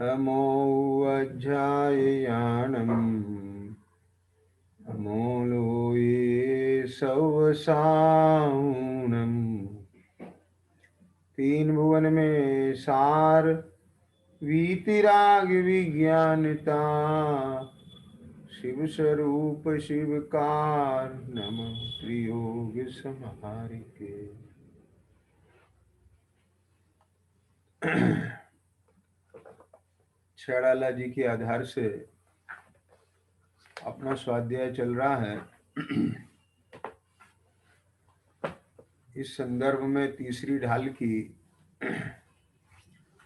अमोऽध्याययानम् अमोलो ये सवसानम्। तीन भुवन में सार वीतिराग विज्ञानता। शिव स्वरूप शिवकार नमः त्रियोग समाहारिके। छड़ाला जी के आधार से अपना स्वाध्याय चल रहा है। इस संदर्भ में तीसरी ढाल की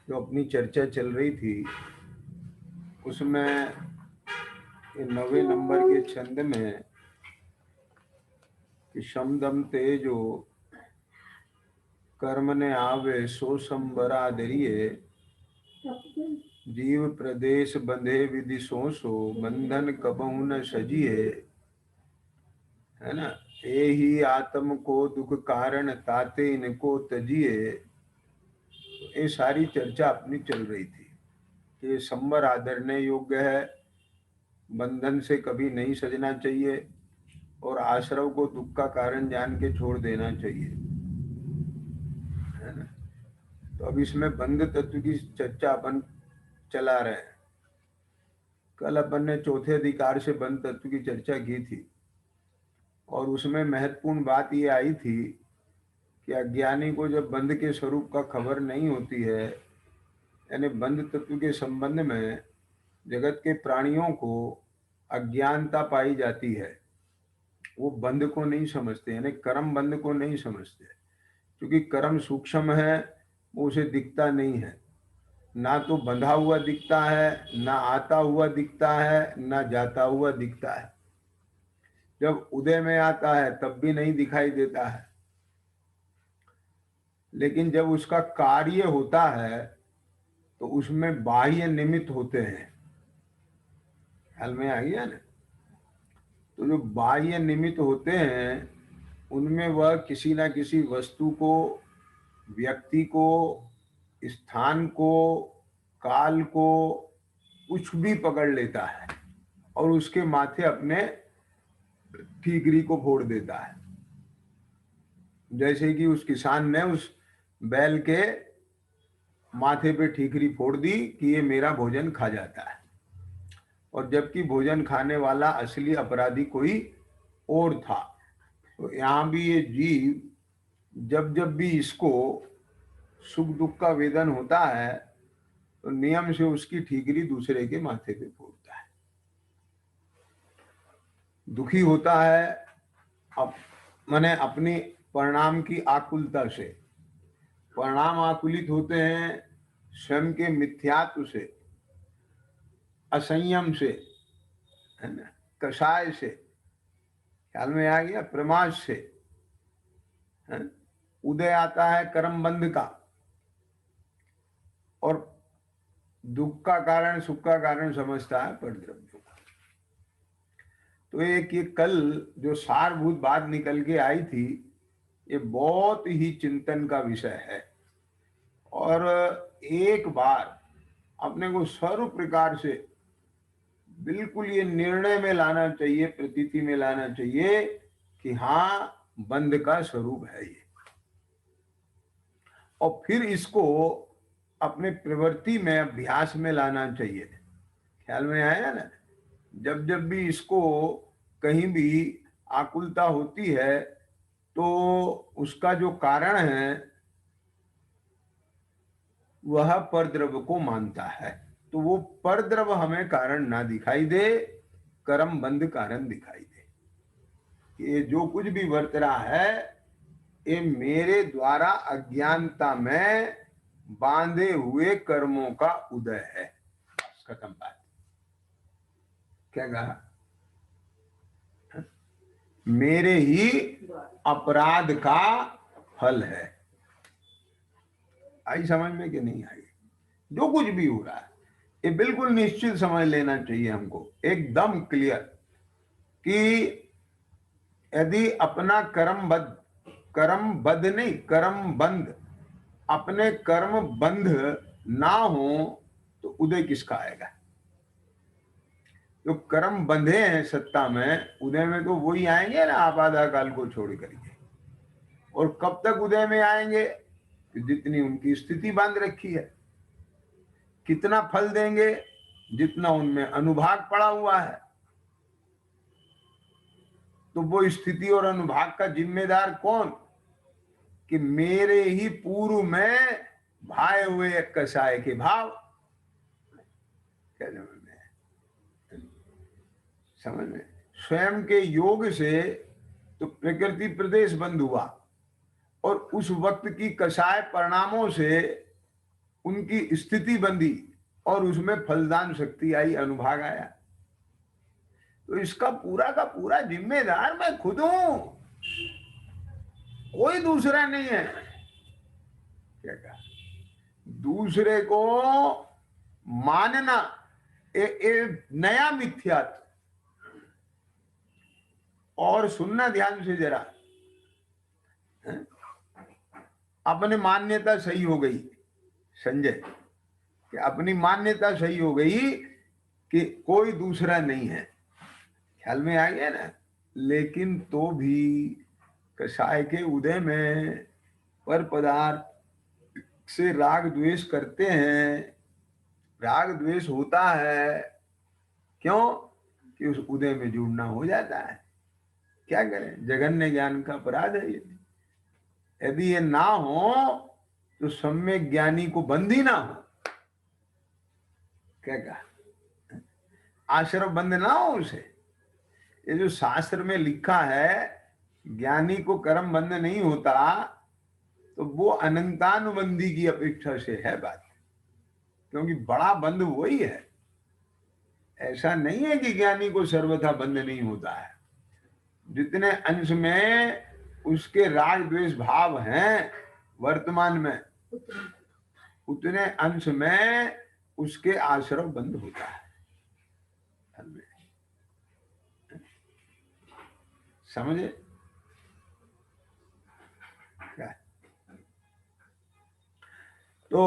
जो अपनी चर्चा चल रही थी उसमें 9वें नंबर के छंद में कि शम दम तेजो कर्म ने आवे सो संबरा दरिये। जीव प्रदेश बंधे विधि सो सो बंधन कबहु न सजिए। है ना। ए ही आत्म को दुख कारण ताते इनको तजिए। ये सारी चर्चा अपनी चल रही थी कि ये संबर आदरने योग्य है, बंधन से कभी नहीं सजना चाहिए और आश्रव को दुख का कारण जान के छोड़ देना चाहिए। है ना। तो अब इसमें बंध तत्व की चर्चा अपन चला रहे हैं। कल अपन ने चौथे अधिकार से बंध तत्व की चर्चा की थी और उसमें महत्वपूर्ण बात ये आई थी कि अज्ञानी को जब बंध के स्वरूप का खबर नहीं होती है, यानी बंध तत्व के संबंध में जगत के प्राणियों को अज्ञानता पाई जाती है, वो बंध को नहीं समझते, यानी कर्म बंध को नहीं समझते। क्योंकि कर्म सूक्ष्म है, वो उसे दिखता नहीं है, ना तो बंधा हुआ दिखता है, ना आता हुआ दिखता है, ना जाता हुआ दिखता है। जब उदय में आता है तब भी नहीं दिखाई देता है, लेकिन जब उसका कार्य होता है तो उसमें बाह्य निमित्त होते हैं। ख्याल में आ गया ना। तो जो बाह्य निमित्त होते हैं उनमें वह किसी ना किसी वस्तु को, व्यक्ति को, स्थान को, काल को, कुछ भी पकड़ लेता है और उसके माथे अपने ठीकरी को फोड़ देता है। जैसे कि उस किसान ने उस बैल के माथे पे ठीकरी फोड़ दी कि ये मेरा भोजन खा जाता है, और जबकि भोजन खाने वाला असली अपराधी कोई और था। तो यहाँ भी ये जीव जब जब भी इसको सुख दुख का वेदन होता है तो नियम से उसकी ठीकरी दूसरे के माथे पे फोड़ता है। दुखी होता है माने अपनी परिणाम की आकुलता से। परिणाम आकुलित होते हैं स्वयं के मिथ्यात्व से, असंयम से, है ना, कषाय से, ख्याल में आ गया, प्रमाद से। है? उदय आता है कर्म बंध का, और दुख का कारण सुख का कारण समझता है परद्रव्यों का। तो एक ये कल जो सारभूत बात निकल के आई थी, ये बहुत ही चिंतन का विषय है। और एक बार अपने को सर्व प्रकार से बिल्कुल ये निर्णय में लाना चाहिए, प्रतीति में लाना चाहिए कि हाँ, बंध का स्वरूप है ये। और फिर इसको अपने प्रवृत्ति में, अभ्यास में लाना चाहिए। ख्याल में आया ना। जब जब भी इसको कहीं भी आकुलता होती है तो उसका जो कारण है वह परद्रव्य को मानता है। तो वो परद्रव्य हमें कारण ना दिखाई दे, कर्म बंध कारण दिखाई दे। ये जो कुछ भी वर्त रहा है ये मेरे द्वारा अज्ञानता में बांधे हुए कर्मों का उदय है। खत्म बात। क्या कहा? मेरे ही अपराध का फल है। आई समझ में कि नहीं आई? जो कुछ भी हो रहा है ये बिल्कुल निश्चित समझ लेना चाहिए हमको, एकदम क्लियर, कि यदि अपना कर्मबद्ध नहीं, कर्म बंध, अपने कर्म बंध ना हो तो उदय किसका आएगा? जो कर्म बंधे हैं सत्ता में, उदय में तो वही आएंगे ना आपादा काल को छोड़ करके। और कब तक उदय में आएंगे? जितनी उनकी स्थिति बांध रखी है। कितना फल देंगे? जितना उनमें अनुभाग पड़ा हुआ है। तो वो स्थिति और अनुभाग का जिम्मेदार कौन? कि मेरे ही पूर्व में भाए हुए कसाय के भाव। समझ में? स्वयं के योग से तो प्रकृति प्रदेश बंद हुआ, और उस वक्त की कसाय परिणामों से उनकी स्थिति बंदी, और उसमें फलदान शक्ति आई, अनुभाग आया। तो इसका पूरा का पूरा जिम्मेदार मैं खुद हूं, कोई दूसरा नहीं है। क्या कहा? दूसरे को मानना नया मिथ्यात्व। और सुनना ध्यान से जरा, अपनी मान्यता सही हो गई संजय, कि अपनी मान्यता सही हो गई कि कोई दूसरा नहीं है, ख्याल में आ गया ना। लेकिन तो भी कसाय के उदय में पर पदार्थ से राग द्वेष करते हैं। राग द्वेष होता है क्यों? कि उस उदय में जुड़ना हो जाता है। क्या करें, जघन्य ज्ञान का अपराध है ये। यदि ये ना हो तो सम्यक ज्ञानी को बंदी ना हो। क्या कहा? आश्रम बंद ना हो उसे। ये जो शास्त्र में लिखा है ज्ञानी को कर्म बंद नहीं होता, तो वो अनंतानुबंधी की अपेक्षा से है बात। क्योंकि बड़ा बंद वही है। ऐसा नहीं है कि ज्ञानी को सर्वथा बंद नहीं होता है। जितने अंश में उसके राग द्वेष भाव हैं वर्तमान में, उतने अंश में उसके आश्रम बंद होता है। समझे? क्या? तो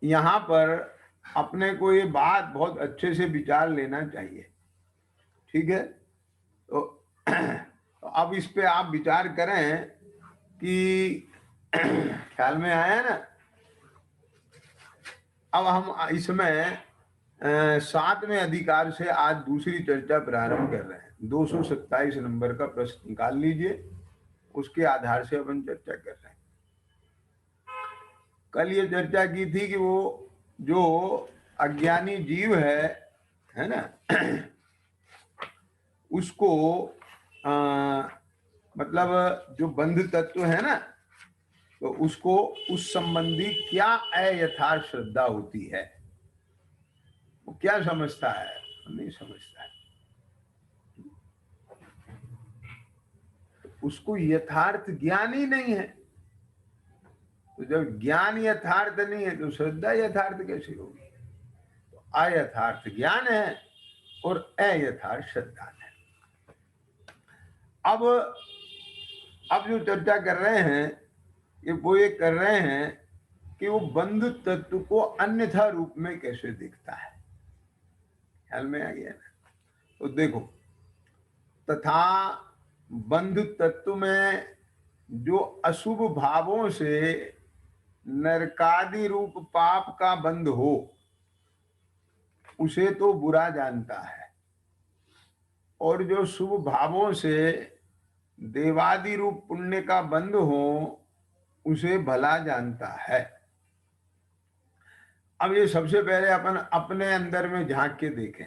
यहां पर अपने को ये बात बहुत अच्छे से विचार लेना चाहिए। ठीक है? तो अब इस पे आप विचार करें कि ख्याल में आया ना। अब हम इसमें 7वें अधिकार से आज दूसरी चर्चा प्रारंभ कर रहे हैं। 227 नंबर का प्रश्न निकाल लीजिए, उसके आधार से अपन चर्चा कर रहे हैं। कल ये चर्चा की थी कि वो जो अज्ञानी जीव है ना, उसको मतलब जो बंध तत्व है ना, तो उसको उस संबंधी क्या अयथार्थ श्रद्धा होती है, वो क्या समझता है? नहीं समझता है। उसको यथार्थ ज्ञान ही नहीं है। तो जब ज्ञान यथार्थ नहीं है तो श्रद्धा यथार्थ कैसे होगी? तो अयथार्थ ज्ञान है और अयथार्थ श्रद्धा है। अब जो चर्चा कर रहे हैं ये कर रहे हैं कि वो बंध तत्व को अन्यथा रूप में कैसे दिखता है। ख्याल में आ गया ना? तो देखो, तथा बंध तत्व में जो अशुभ भावों से नरकादि रूप पाप का बंध हो, उसे तो बुरा जानता है, और जो शुभ भावों से देवादि रूप पुण्य का बंध हो, उसे भला जानता है। अब ये सबसे पहले अपन अपने अंदर में झांक के देखें।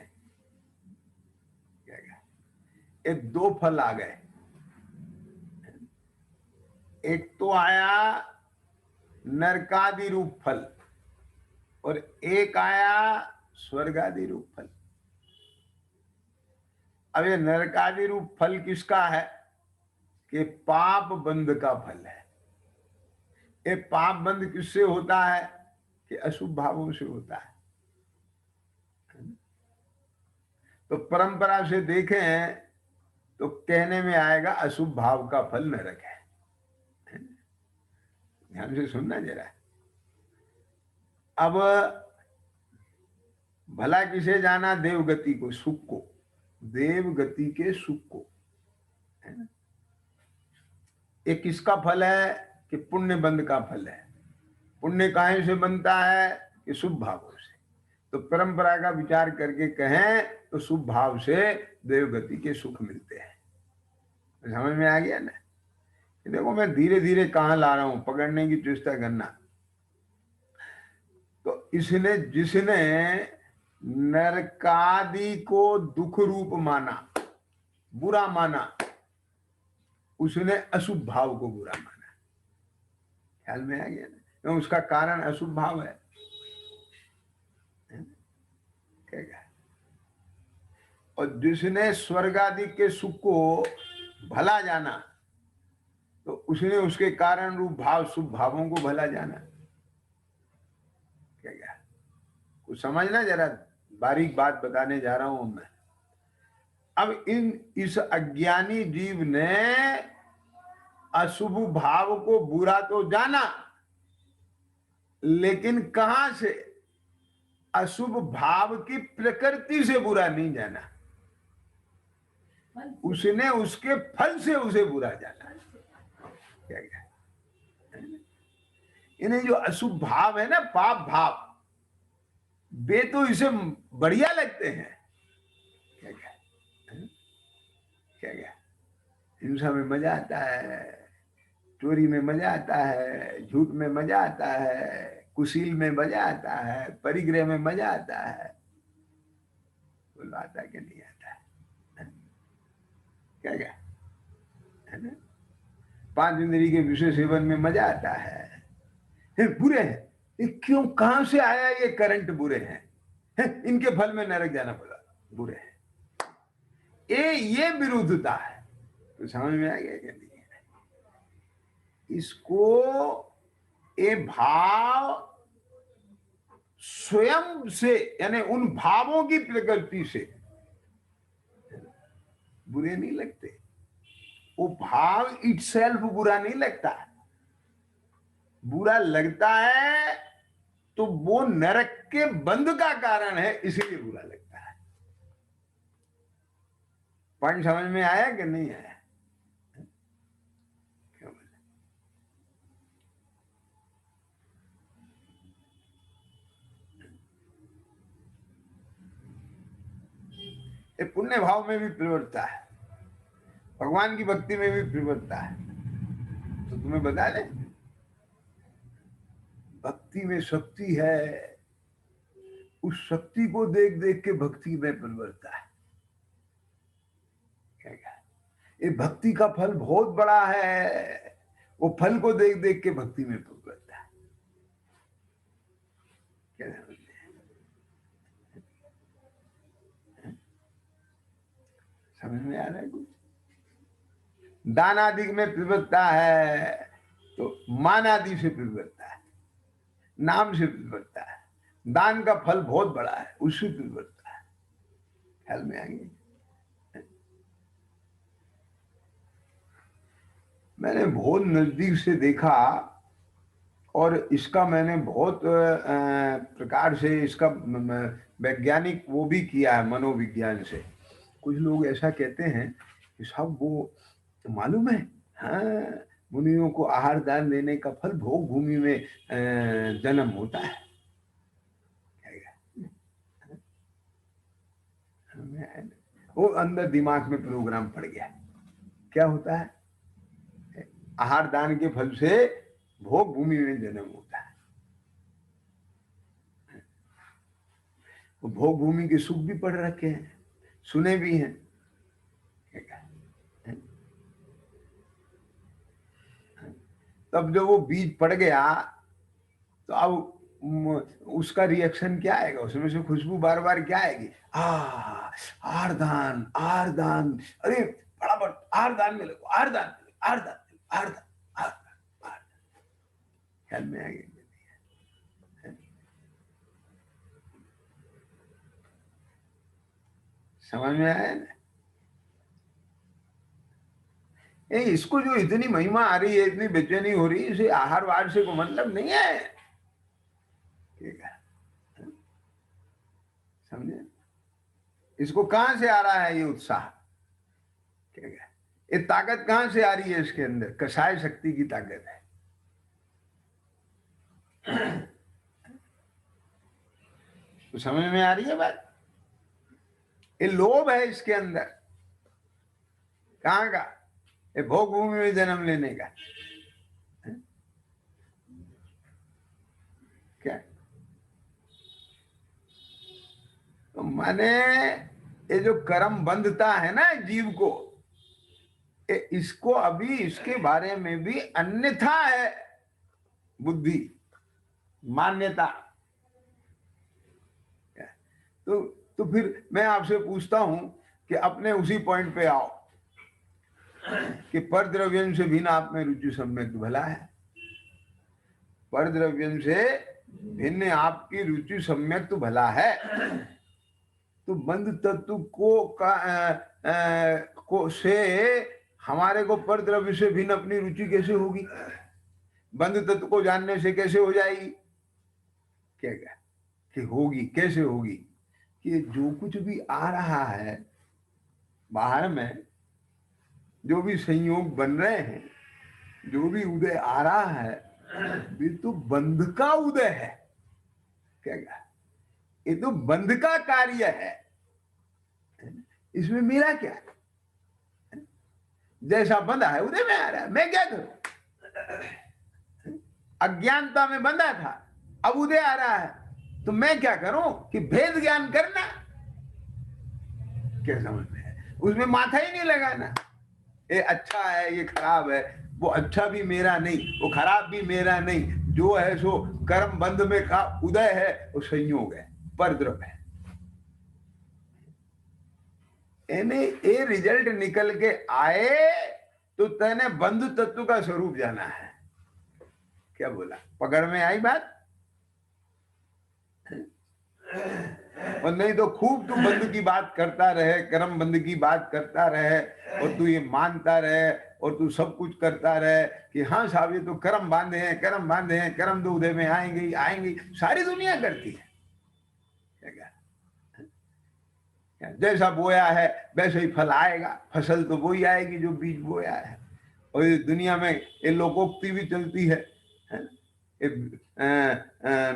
ये दो फल आ गए। एक तो आया नरकादि रूप फल, और एक आया स्वर्गादि रूप फल। अब ये नरकादि रूप फल किसका है? कि पाप बंध का फल है। ये पाप बंध किससे होता है? कि अशुभ भावों से होता है। तो परंपरा से देखें तो कहने में आएगा अशुभ भाव का फल नरक है। ध्यान से सुनना जरा। अब भला किसे जाना देव गति को, सुख को, देव गति के सुख को, है ना। ये किसका फल है कि पुण्य बंध का फल है। पुण्य काहे से बनता है कि शुभ भावों से। तो परंपरा का विचार करके कहें तो शुभ भाव से देवगति के सुख मिलते हैं। समझ में आ गया ना। देखो मैं धीरे धीरे कहाँ ला रहा हूं, पकड़ने की चेष्टा करना। तो इसने जिसने नरकादि को दुख रूप माना, बुरा माना, उसने अशुभ भाव को बुरा माना। ख्याल में आ गया ना। तो उसका कारण अशुभ भाव है। क्या? और जिसने स्वर्ग आदि के सुख को भला जाना तो उसने उसके कारण रूप भाव शुभ भावों को भला जाना। क्या कुछ समझना, जरा बारीक बात बताने जा रहा हूं मैं। अब इस अज्ञानी जीव ने अशुभ भाव को बुरा तो जाना, लेकिन कहां से? अशुभ भाव की प्रकृति से बुरा नहीं जाना, उसने उसके फल से उसे बुरा जाना। क्या इन्हें जो अशुभ भाव है ना, पाप भाव, वे तो इसे बढ़िया लगते हैं। क्या हिंसा में मजा आता है, चोरी में मजा आता है, झूठ में मजा आता है, कुशील में मजा आता है, परिग्रह में मजा आता है। बोलो आता कि नहीं आता है? क्या है ना। 5 इंद्रिय के विषय सेवन में मजा आता है। बुरे हैं ये क्यों, कहां से आया ये करंट? बुरे हैं, इनके फल में नरक जाना पड़ा, बुरे हैं। ये विरुद्धता है। तो समझ में आ गया क्या? नहीं इसको ये भाव स्वयं से, यानी उन भावों की प्रकृति से बुरे नहीं लगते। वो भाव इटसेल्फ बुरा नहीं लगता। बुरा लगता है तो वो नरक के बंध का कारण है, इसलिए बुरा लगता है। पॉइंट समझ में आया कि नहीं आया? ये पुण्य भाव में भी प्रवृत्ता है, भगवान की भक्ति में भी प्रवृत्ता है। तो तुम्हें बता दें, भक्ति में शक्ति है, उस शक्ति को देख देख के भक्ति में प्रवृत्ता है। क्या ये भक्ति का फल बहुत बड़ा है, वो फल को देख देख के भक्ति में प्रवृत्ता है। क्या समझ में आ रहा है कुछ? दान आदि में प्रवृत्ता है तो मान आदि से प्रवृत्ता है, नाम से प्रवृत्ता है। दान का फल बहुत बड़ा है, उससे प्रवृत्ता है। ख्याल में आएंगे। मैंने बहुत नजदीक से देखा और इसका मैंने बहुत प्रकार से इसका वैज्ञानिक वो भी किया है, मनोविज्ञान से। कुछ लोग ऐसा कहते हैं कि साहब वो मालूम है, हाँ, मुनियों को आहार दान देने का फल भोग भूमि में जन्म होता है। वो अंदर दिमाग में प्रोग्राम पड़ गया। क्या होता है? आहार दान के फल से भोग भूमि में जन्म होता है। वो भोग भूमि के सुख भी पढ़ रखे हैं, सुने भी हैं। तब जब वो बीज पड़ गया तो अब उसका रिएक्शन क्या आएगा? उसमें से खुशबू बार बार क्या आएगी? आरदान, आरदान, अरे फटाफट आरदान मिले, आरदान, आरदान, आरदान, आरदान। ख्याल में आएगी? समझ में आया ना? इसको जो इतनी महिमा आ रही है, इतनी बेचैनी हो रही है, इसे आहार वार से को मतलब नहीं है। ठीक है, समझे? इसको कहां से आ रहा है ये उत्साह? क्या है? ये ताकत कहां से आ रही है इसके अंदर? कषाय शक्ति की ताकत है। तो समझ में आ रही है बात? ये लोभ है इसके अंदर। कहां का? ये भोग भूमि में जन्म लेने का। क्या? तो माने ये जो कर्म बंधता है ना जीव को, इसको अभी इसके बारे में भी अन्यथा है बुद्धि, मान्यता। तो फिर मैं आपसे पूछता हूं कि अपने उसी पॉइंट पे आओ कि पर द्रव्यम से भिन्न आप में रुचि सम्यक भला है। पर द्रव्यम से भिन्न आपकी रुचि सम्यक तो भला है। तो बंध तत्व को से हमारे को पर द्रव्य से भिन्न अपनी रुचि कैसे होगी? बंध तत्व को जानने से कैसे हो जाएगी? क्या कि होगी? कैसे होगी? कि जो कुछ भी आ रहा है बाहर में, जो भी संयोग बन रहे हैं, जो भी उदय आ रहा है, ये तो बंध का उदय है। क्या? ये तो बंध का कार्य है। इसमें मेरा क्या है? जैसा बंधा है उदय में आ रहा है, मैं क्या करूं? अज्ञानता में बंधा था, अब उदय आ रहा है, तो मैं क्या करूं कि भेद ज्ञान करना। क्या समझ में है? उसमें माथा ही नहीं लगाना। ये अच्छा है, ये खराब है, वो अच्छा भी मेरा नहीं, वो खराब भी मेरा नहीं, जो है सो कर्म बंध में का उदय है, वो संयोग है, परद्रव्य है। ये रिजल्ट निकल के आए तो तेने बंधु तत्व का स्वरूप जाना है। क्या बोला? पकड़ में आई बात? और नहीं तो खूब तू बंध की बात करता रहे, कर्म बंध की बात करता रहे, और तू ये मानता रहे, और तू सब कुछ करता रहे कि हाँ साहब ये तो कर्म बांधे हैं, कर्म बांधे हैं, कर्म तो उदय में आएंगे आएंगे। सारी दुनिया करती है। जैसा बोया है वैसे ही फल आएगा। फसल तो वही आएगी जो बीज बोया है। और ये दुनिया में ये लोकोक्ति भी चलती है,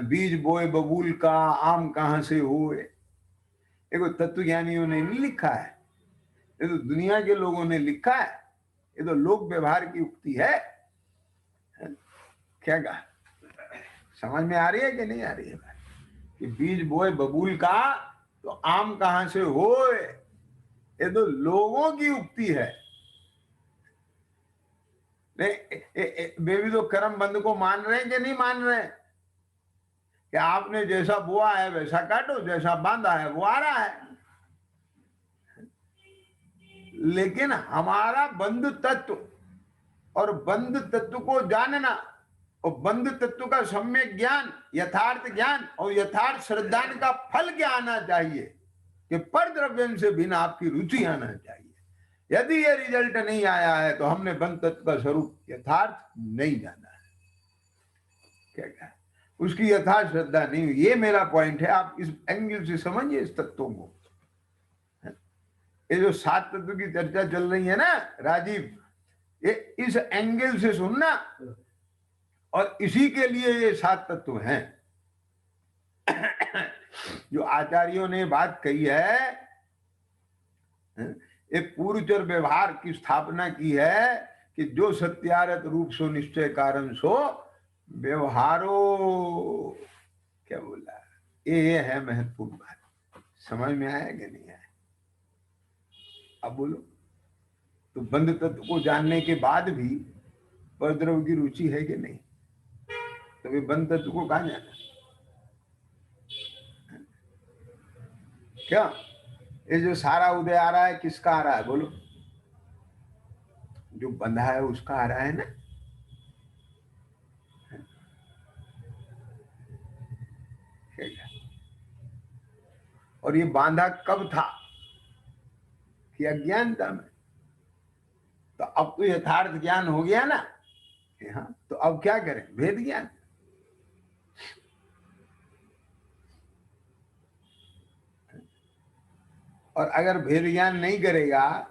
बीज बोए बबूल का, आम कहां से हुए। देखो तत्वज्ञानियों ने नहीं लिखा है, ये तो दुनिया के लोगों ने लिखा है। ये तो लोक व्यवहार की उक्ति है। क्या कहा? समझ में आ रही है कि नहीं आ रही है? कि बीज बोए बबूल का तो आम कहां से होए, ये तो लोगों की उक्ति है। वे भी तो कर्म बंध को मान रहे हैं कि नहीं मान रहे हैं? कि आपने जैसा बोआ है वैसा काटो, जैसा बांधा है वो आ रहा है। लेकिन हमारा बंध तत्व और बंध तत्व को जानना और बंध तत्व का सम्यक ज्ञान, यथार्थ ज्ञान और यथार्थ श्रद्धान का फल क्या आना चाहिए कि पर द्रव्यम से बिना आपकी रुचि आना चाहिए। यदि ये रिजल्ट नहीं आया है तो हमने बंध तत्व का स्वरूप यथार्थ नहीं जाना है। क्या उसकी यथार्थ श्रद्धा नहीं हुई। ये मेरा पॉइंट है। आप इस एंगल से समझिए इस तत्वों को। ये जो 7 तत्व की चर्चा चल रही है ना राजीव, ये इस एंगल से सुनना, और इसी के लिए ये 7 तत्व हैं। जो आचार्यों ने बात कही है, एक पूर्वचर व्यवहार की स्थापना की है कि जो सत्यारत रूप सो निश्चय कारण सो व्यवहारो। क्या बोला? ये है महत्वपूर्ण बात। समझ में आया कि नहीं आया? अब बोलो। तो बंध तत्व को जानने के बाद भी परद्रव्य की रुचि है कि नहीं? तो वे बंध तत्व को कहां जाना? क्या ये जो सारा उदय आ रहा है किसका आ रहा है? बोलो। जो बंधा है उसका आ रहा है ना। और ये बांधा कब था? कि अज्ञानता में। तो अब तो यथार्थ ज्ञान हो गया ना। हाँ, तो अब क्या करें? भेद ज्ञान। और अगर भेद ज्ञान नहीं करेगा,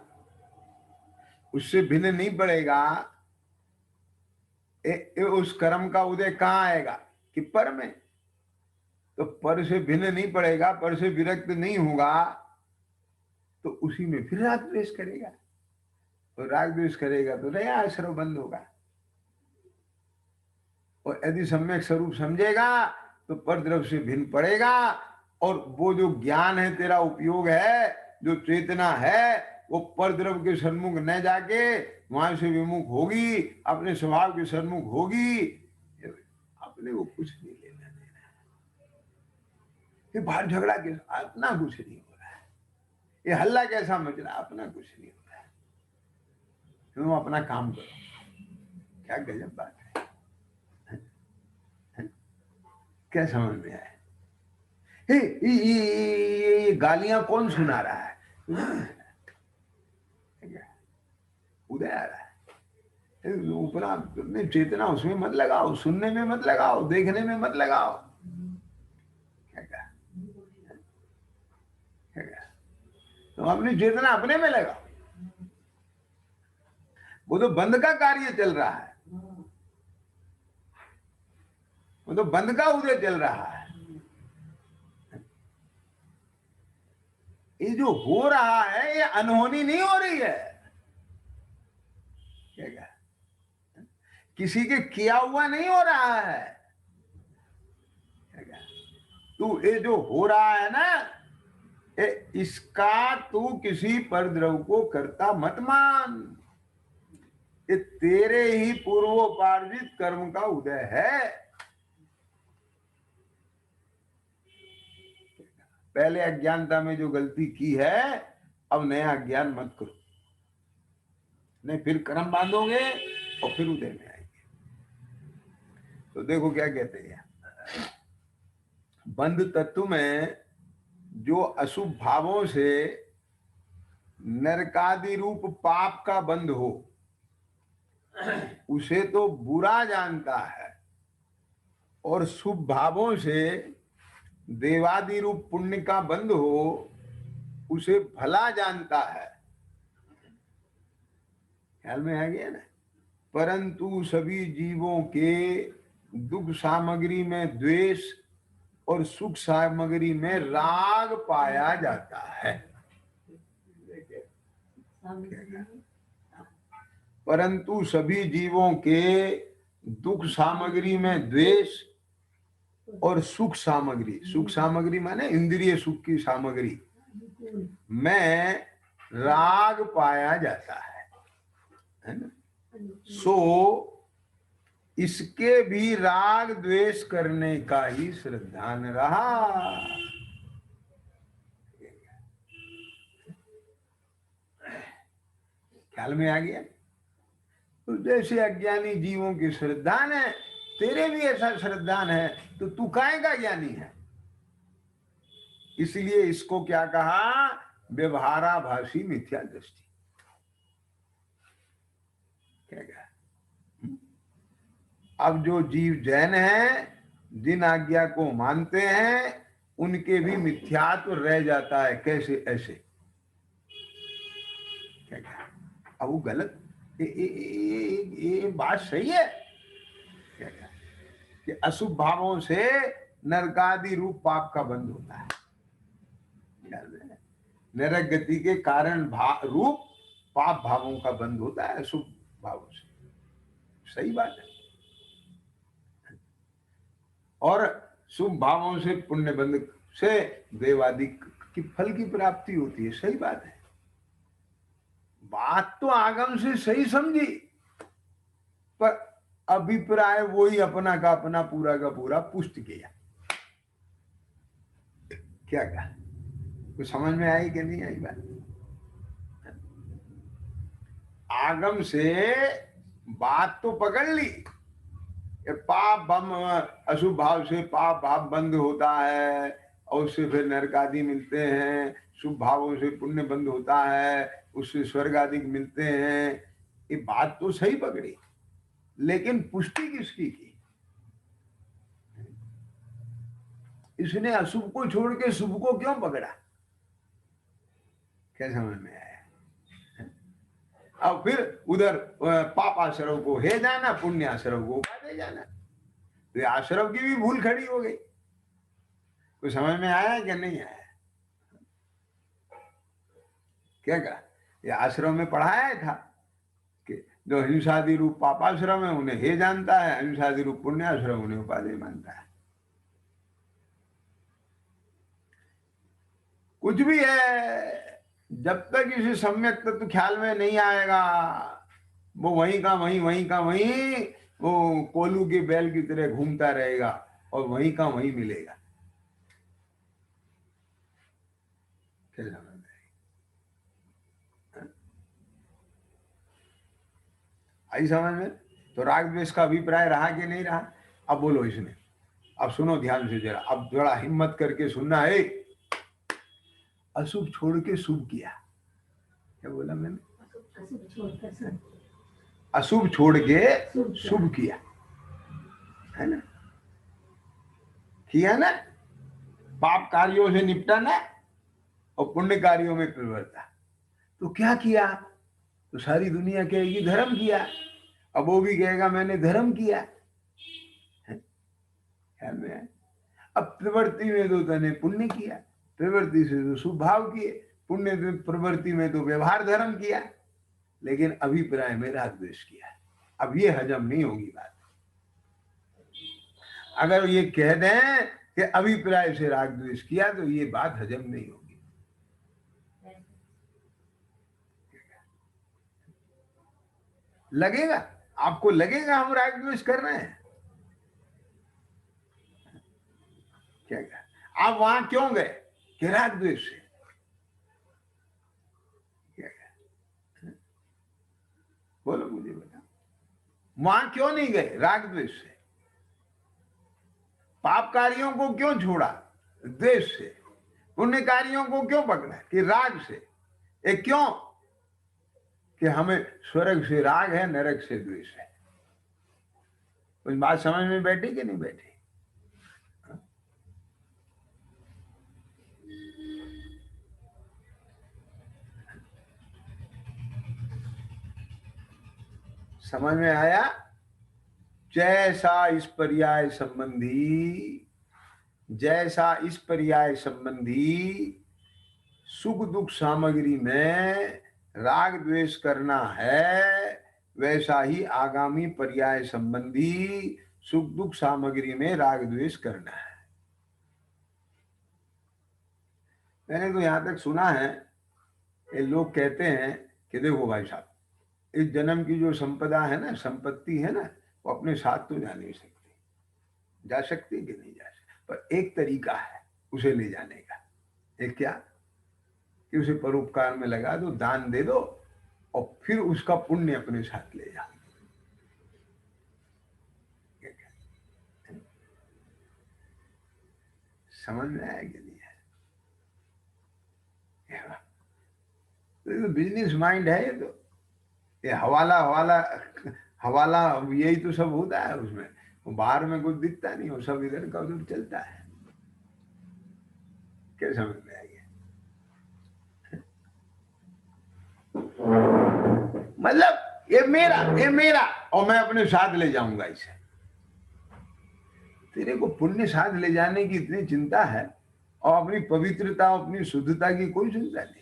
उससे भिन्न नहीं पड़ेगा, उस कर्म का उदय कहाँ आएगा कि पर में। तो पर से भिन्न नहीं पड़ेगा, पर से विरक्त नहीं होगा, तो उसी में फिर राग द्वेष करेगा, और राग द्वेष करेगा तो नया आश्रव बंद होगा। और यदि सम्यक स्वरूप समझेगा तो पर द्रव्य से भिन्न पड़ेगा, और वो जो ज्ञान है तेरा उपयोग है, जो चेतना है, वो पर द्रव्य के सन्मुख न जाके वहां से विमुख होगी, अपने स्वभाव के सन्मुख होगी। अपने को कुछ नहीं लेना देना, ये बाहर झगड़ा के अपना कुछ नहीं हो रहा है, ये हल्ला कैसा मच रहा, अपना कुछ नहीं हो रहा है, तुम अपना काम करो। क्या गजब बात है? क्या समझ में आए? ये गालियां कौन सुना रहा है? उदय आ रहा है, उपरा में चेतना उसमें मत लगाओ, सुनने में मत लगाओ, देखने में मत लगाओ। क्या कहा? तो अपनी चेतना अपने में लगाओ। वो तो बंद का कार्य चल रहा है, वो तो बंद का उदय चल रहा है। ये जो हो रहा है ये अनहोनी नहीं हो रही है। क्या? किसी के किया हुआ नहीं हो रहा है। क्या? तू ये जो हो रहा है ना, इसका तू किसी परद्रव को करता मत मान, ये तेरे ही पूर्वोपार्जित कर्म का उदय है। पहले अज्ञानता में जो गलती की है, अब नया ज्ञान मत करो, नहीं फिर कर्म बांधोगे और फिर उदय में आएंगे। तो देखो क्या कहते हैं, बंध तत्व में जो अशुभ भावों से नरकादि रूप पाप का बंध हो, उसे तो बुरा जानता है, और शुभ भावों से देवादि रूप पुण्य का बंध हो, उसे भला जानता है। ख्याल में आ गया ना? परंतु सभी जीवों के दुख सामग्री में द्वेष और सुख सामग्री में राग पाया जाता है। परंतु सभी जीवों के दुख सामग्री में द्वेष और सुख सामग्री माने इंद्रिय सुख की सामग्री में राग पाया जाता है ना? सो इसके भी राग द्वेष करने का ही श्रद्धान रहा। ख्याल में आ गया? तो जैसे अज्ञानी जीवों की श्रद्धान है, तेरे भी ऐसा श्रद्धान है, तो तू काहे का ज्ञानी है? इसलिए इसको क्या कहा? व्यवहाराभासी मिथ्या दृष्टि। क्या कहा? अब जो जीव जैन हैं, जिन आज्ञा को मानते हैं, उनके भी मिथ्यात्व रह जाता है। कैसे? ऐसे। क्या कहा? अब वो गलत, ये बात सही है। क्या कहा? कि अशुभ भावों से नरकादि रूप पाप का बंध होता है। नरक गति के कारण रूप पाप भावों का बंध होता है अशुभ भावों से। सही बात है। और शुभ भावों से पुण्य बंध से देवादि की फल की प्राप्ति होती है। सही बात है। बात तो आगम से सही समझी, पर अभिप्राय वही अपना का अपना पूरा का पूरा पुष्ट किया। क्या कहा? कुछ समझ में आई कि नहीं आई बात? आगम से बात तो पकड़ ली, पाप अशुभ भाव से पाप भाव बंद होता है, और उससे फिर नरक आदि मिलते हैं। शुभ भावों से पुण्य बंद होता है, उससे स्वर्ग आदि मिलते हैं। ये बात तो सही पकड़ी, लेकिन पुष्टि किसकी की? इसने अशुभ को छोड़ के शुभ को क्यों पकड़ा? क्या समझ में आया? अब फिर उधर पाप आश्रव को हे जाना, पुण्य आश्रव को उपाधे जाना। तो ये आश्रव की भी भूल खड़ी हो गई। कुछ समझ में आया कि नहीं आया? क्या कहा? ये आश्रम में पढ़ाया था कि जो हिंसादि रूप पापाश्रम है उन्हें हे जानता है, हिंसादि रूप पुण्याश्रम उन्हें उपाधि मानता है। कुछ भी है, जब तक इसे सम्यक तत्व ख्याल में नहीं आएगा, वो वहीं का वहीं, वहीं का वहीं, वो कोलू के बैल की तरह घूमता रहेगा और वहीं का वहीं मिलेगा। क्या समझ में? आई समझ में? तो राग द्वेष का अभिप्राय रहा कि नहीं रहा? अब बोलो इसमें, अब सुनो ध्यान से जरा, अब थोड़ा हिम्मत करके सुनना है। अशुभ छोड़ के शुभ किया। क्या बोला मैंने? अशुभ छोड़ के शुभ किया, है ना? किया ना? पाप कार्यों से निपटा ना, और पुण्य कार्यों में प्रवृत्ता। तो क्या किया? तो सारी दुनिया कहेगी धर्म किया। अब वो भी कहेगा मैंने धर्म किया। ख्याल में है? अब प्रवृत्ति में तो तने पुण्य किया, प्रवृत्ति से तो शुभ भाव किए, पुण्य प्रवृत्ति में तो व्यवहार धर्म किया, लेकिन अभिप्राय में राग द्वेष किया। अब ये हजम नहीं होगी बात। अगर ये कह दें कि अभिप्राय से राग द्वेष किया तो ये बात हजम नहीं होगी। लगेगा आपको, लगेगा हम राग द्वेष कर रहे हैं। क्या कहा? आप वहां क्यों गए? कि राग द्वेष से। क्या कहा? बोलो मुझे बता, वहां क्यों नहीं गए? राग द्वेष से। पाप कार्यों को क्यों छोड़ा? द्वेष से। पुण्य कार्यों को क्यों पकड़ा? कि राग से। एक क्यों? कि हमें स्वर्ग से राग है, नरक से द्वेष है। कुछ बात समझ में बैठी कि नहीं बैठी? समझ में आया? जैसा इस पर्याय संबंधी, जैसा इस पर्याय संबंधी सुख दुख सामग्री में राग द्वेष करना है, वैसा ही आगामी पर्याय संबंधी सुख दुख सामग्री में राग द्वेष करना है। मैंने तो यहां तक सुना है, ये लोग कहते हैं कि देखो भाई साहब, इस जन्म की जो संपदा है ना, संपत्ति है ना, वो अपने साथ तो जा नहीं सकती। जा सकती कि नहीं जा सकती, पर एक तरीका है उसे ले जाने का। एक क्या? कि उसे परोपकार में लगा दो, दान दे दो, और फिर उसका पुण्य अपने साथ ले जाओ। समझ में आया कि नहीं है? तो बिजनेस माइंड है ये। तो ये हवाला हवाला हवाला, यही तो सब होता है उसमें। बाहर में कुछ दिखता नहीं, वो सब इधर का उधर चलता है। क्या समझ में आई? मतलब ये मेरा, ये मेरा, और मैं अपने साथ ले जाऊंगा इसे। तेरे को पुण्य साथ ले जाने की इतनी चिंता है, और अपनी पवित्रता, अपनी शुद्धता की कोई चिंता नहीं।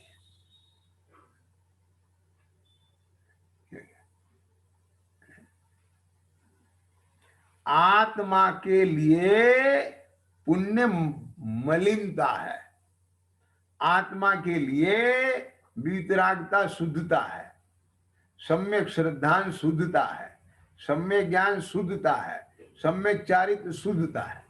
आत्मा के लिए पुण्य मलिनता है, आत्मा के लिए वीतरागता शुद्धता है, सम्यक श्रद्धान शुद्धता है, सम्यक ज्ञान शुद्धता है, सम्यक चारित्र शुद्धता है।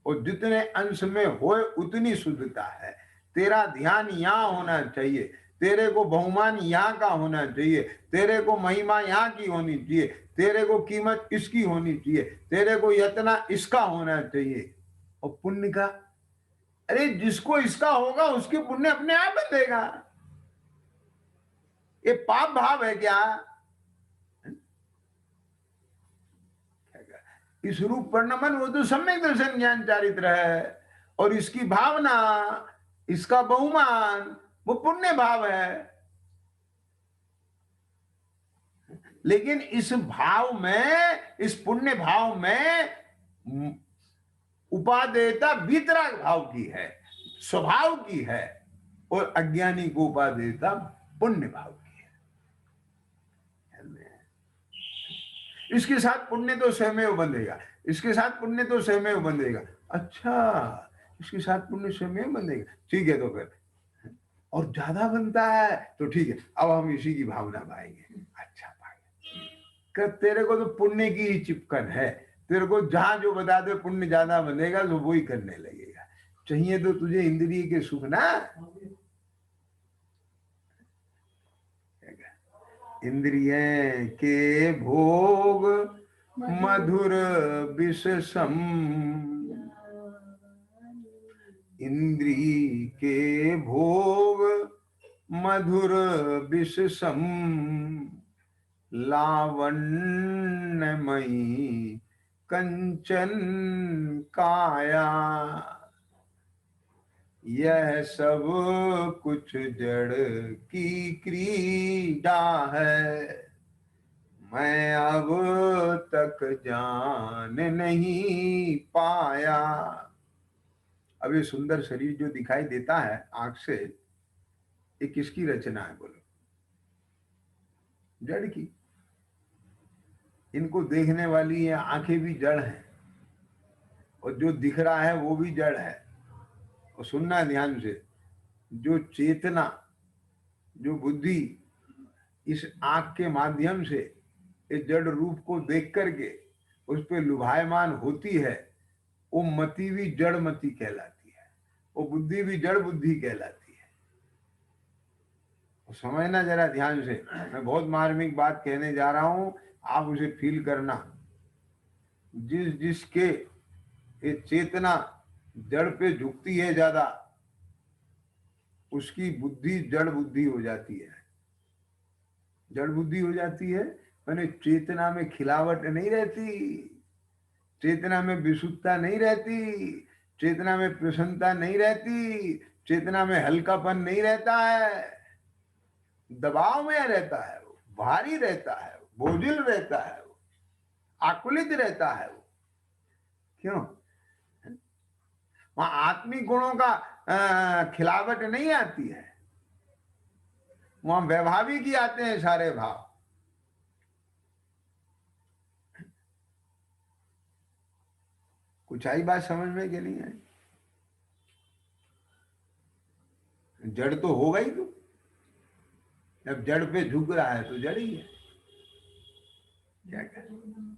और जितने अंश में होए उतनी शुद्धता है। तेरा ध्यान यहाँ होना चाहिए, तेरे को बहुमान यहाँ का होना चाहिए, तेरे को महिमा यहाँ की होनी चाहिए, तेरे को कीमत इसकी होनी चाहिए, तेरे को यतना इसका होना चाहिए। और पुण्य का, अरे जिसको इसका होगा उसके पुण्य अपने आप बंधेगा। ये पाप भाव है क्या? इस रूप पर नमन, वो तो सम्यक दर्शन ज्ञान चारित्र है। और इसकी भावना इसका बहुमान वो पुण्य भाव है। लेकिन इस भाव में, इस पुण्य भाव में उपादेयता वीतराग भाव की है, स्वभाव की है, और अज्ञानी को उपादेयता पुण्य भाव की है। इसके साथ पुण्य तो स्वयमेव बंधेगा, इसके साथ पुण्य तो स्वयमेव बंधेगा। अच्छा, इसके साथ पुण्य स्वयमेव बंधेगा, ठीक है। तो फिर और ज्यादा बनता है तो ठीक है, अब हम इसी की भावना पाएंगे। अच्छा पाएंगे, तेरे को तो पुण्य की ही चिपकन है, तेरे को जहां जो बता दे पुण्य ज्यादा बनेगा तो वो ही करने लगेगा। चाहिए तो तुझे इंद्रिय के सुख ना, इंद्रिय के भोग मधुर विष सम, इंद्रिय के भोग मधुर विष सम, लावण्यमयी कंचन काया, यह सब कुछ जड़ की क्रीड़ा है, मैं अब तक जान नहीं पाया। अब ये सुंदर शरीर जो दिखाई देता है आंख से, ये किसकी रचना है बोलो? जड़ की। इनको देखने वाली ये आंखें भी जड़ हैं, और जो दिख रहा है वो भी जड़ है। और सुनना ध्यान से, जो चेतना, जो बुद्धि इस आंख के माध्यम से इस जड़ रूप को देख करके उस पर लुभायमान होती है, वो मति भी जड़ मति कहलाती है, वो बुद्धि भी जड़ बुद्धि कहलाती है। समझना जरा ध्यान से, मैं बहुत मार्मिक बात कहने जा रहा हूं, आप उसे फील करना। जिस जिसके ये चेतना जड़ पे झुकती है ज्यादा, उसकी बुद्धि जड़ बुद्धि हो जाती है। जड़ बुद्धि हो जाती है मैंने चेतना में खिलावट नहीं रहती, चेतना में विशुद्धता नहीं रहती, चेतना में प्रसन्नता नहीं रहती, चेतना में हल्कापन नहीं रहता है, दबाव में रहता है, वो भारी रहता है, बोझिल रहता है, वो आकुलित रहता है। वो क्यों? वहां आत्मिक गुणों का खिलावट नहीं आती है, वहां वैभाविक ही आते हैं सारे भाव। कुछ आई बात समझ में कि नहीं आई? जड़ तो होगा ही। तो जब जड़ पे झुक रहा है तो जड़ ही है, क्या करें?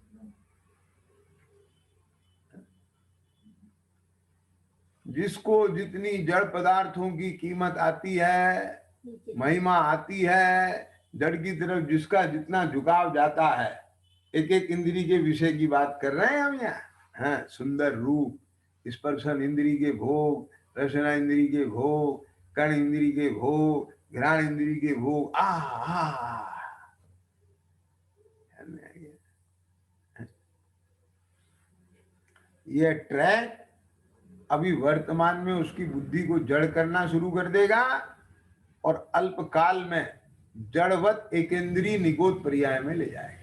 जिसको जितनी जड़ पदार्थों की कीमत आती है, महिमा आती है, जड़ की तरफ जिसका जितना झुकाव जाता है, एक एक इंद्री के विषय की बात कर रहे हैं हम यहाँ। हाँ, सुंदर रूप, स्पर्शन इंद्री के भोग, रसना इंद्री के भोग, कर्ण इंद्री के भोग, घ्राण इंद्री के भोग, ये ट्रैक अभी वर्तमान में उसकी बुद्धि को जड़ करना शुरू कर देगा, और अल्पकाल में जड़वत एकेंद्रीय निगोद पर्याय में ले जाएगा।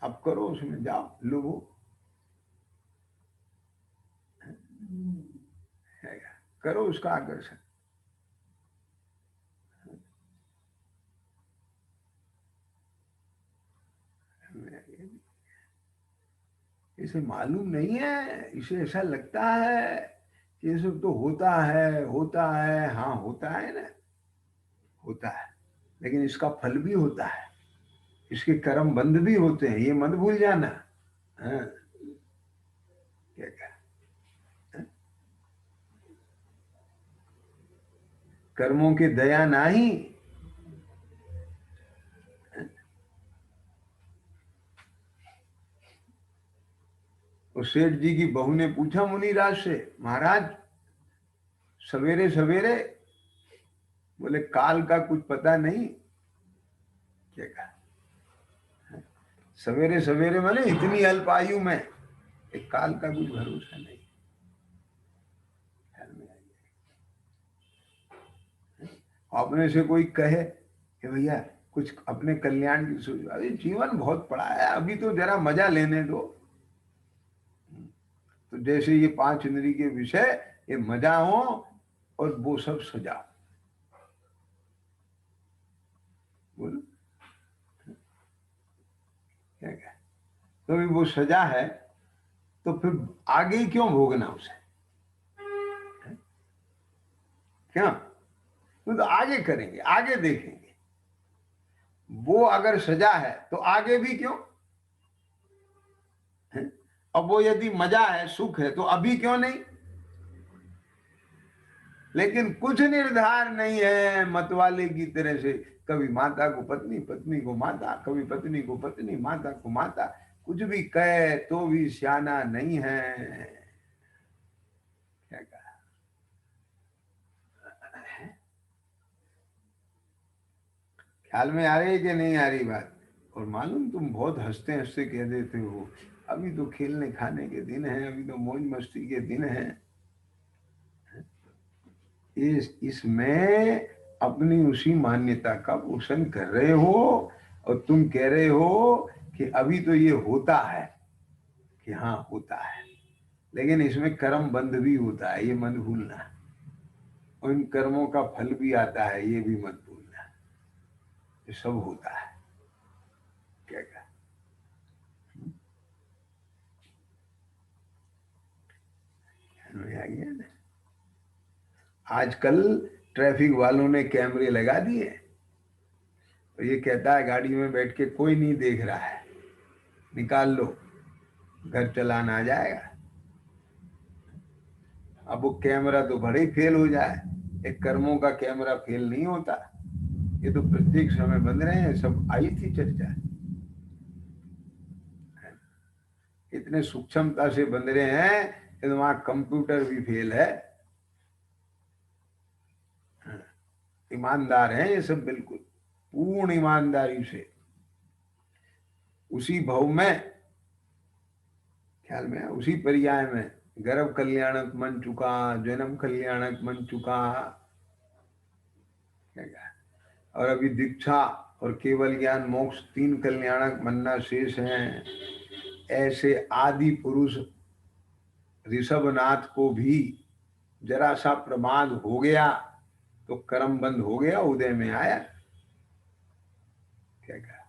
अब करो उसमें, जाओ लोगो, करो उसका आकर्षण। इसे मालूम नहीं है, इसे ऐसा लगता है कि ये सब तो होता है, होता है। हाँ होता है ना, होता है, लेकिन इसका फल भी होता है, इसके कर्म बंध भी होते हैं, ये मत भूल जाना। हाँ, क्या क्या कर्मों के दया नाही। और सेठ जी की बहू ने पूछा मुनिराज से, महाराज सवेरे सवेरे, बोले काल का कुछ पता नहीं। क्या कहा? सवेरे सवेरे माने इतनी अल्प आयु में, एक काल का कुछ भरोसा नहीं। ख्याल में आइए, अपने से कोई कहे कि भैया कुछ अपने कल्याण की सोचो, अरे जीवन बहुत पड़ा है, अभी तो जरा मजा लेने दो। तो जैसे ये पांच इंद्री के विषय, ये मजा हो और वो सब सजा। बोलो क्या क्या, तो भी वो सजा है, तो फिर आगे ही क्यों भोगना उसे? क्या, तो आगे करेंगे, आगे देखेंगे। वो अगर सजा है तो आगे भी क्यों है? अब वो यदि मजा है, सुख है, तो अभी क्यों नहीं? लेकिन कुछ निर्धार नहीं है, मतवाले की तरह से, कभी माता को पत्नी, पत्नी को माता, कभी पत्नी को पत्नी, माता को माता, कुछ भी कहे तो भी सियाना नहीं है। क्या कहा? ख्याल में आ रही है कि नहीं आ रही बात? और मालूम, तुम बहुत हंसते हंसते कह देते हो अभी तो खेलने खाने के दिन है, अभी तो मौज मस्ती के दिन है। इसमें अपनी उसी मान्यता का पोषण कर रहे हो, और तुम कह रहे हो कि अभी तो ये होता है, कि हाँ होता है, लेकिन इसमें कर्म बंध भी होता है, ये मत भूलना। और इन कर्मों का फल भी आता है, ये भी मत भूलना। ये सब होता है। क्या कहा? आ गया ना? आजकल ट्रैफिक वालों ने कैमरे लगा दिए, तो ये कहता है गाड़ी में बैठ के कोई नहीं देख रहा है, निकाल लो, घर चलान आ जाएगा। अब वो कैमरा तो बड़े ही फेल हो जाए, एक कर्मों का कैमरा फेल नहीं होता। ये तो प्रत्येक समय बंद रहे हैं, सब आई थी चर्चा। इतने सूक्ष्मता से बंद रहे हैं कि वहां कंप्यूटर भी फेल है। ईमानदार हैं ये सब, बिल्कुल पूर्ण ईमानदारी से उसी भव में, ख्याल में उसी पर्याय में, गर्भ कल्याणक मन चुका, जन्म कल्याणक मन चुका। और अभी दीक्षा और केवल ज्ञान मोक्ष, तीन कल्याणक मनना शेष हैं। ऐसे आदि पुरुष ऋषभनाथ को भी जरा सा प्रमाद हो गया तो कर्म बंद हो गया, उदय में आया। क्या कहा?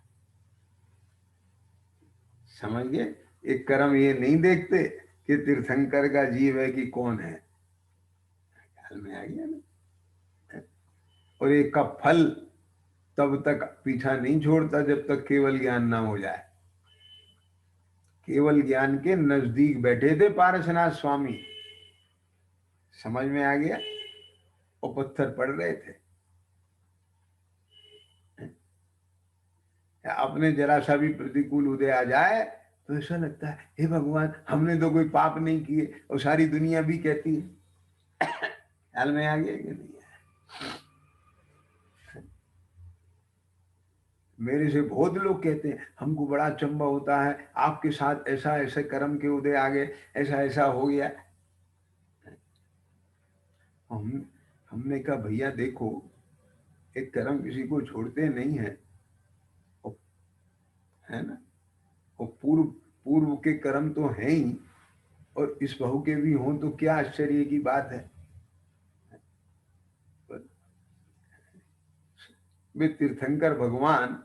समझ गए? एक कर्म ये नहीं देखते कि तीर्थंकर का जीव है कि कौन है। ख्याल में आ गया ना? और एक का फल तब तक पीछा नहीं छोड़ता जब तक केवल ज्ञान ना हो जाए। केवल ज्ञान के नजदीक बैठे थे पारसनाथ स्वामी, समझ में आ गया, और पत्थर पड़ रहे थे। अपने जरा सा भी प्रतिकूल उदय आ जाए तो ऐसा लगता है हे भगवान, हमने तो कोई पाप नहीं किए, और सारी दुनिया भी कहती है। ख्याल में आ गया कि नहीं? मेरे से बहुत लोग कहते हैं, हमको बड़ा अचंभा होता है, आपके साथ ऐसा ऐसे कर्म के उदय आ गए, ऐसा ऐसा हो गया। हम हमने कहा भैया देखो, एक कर्म किसी को छोड़ते नहीं है, है ना? और पूर्व पूर्व के कर्म तो हैं ही, और इस बहू के भी हों तो क्या आश्चर्य की बात है। वे तीर्थंकर भगवान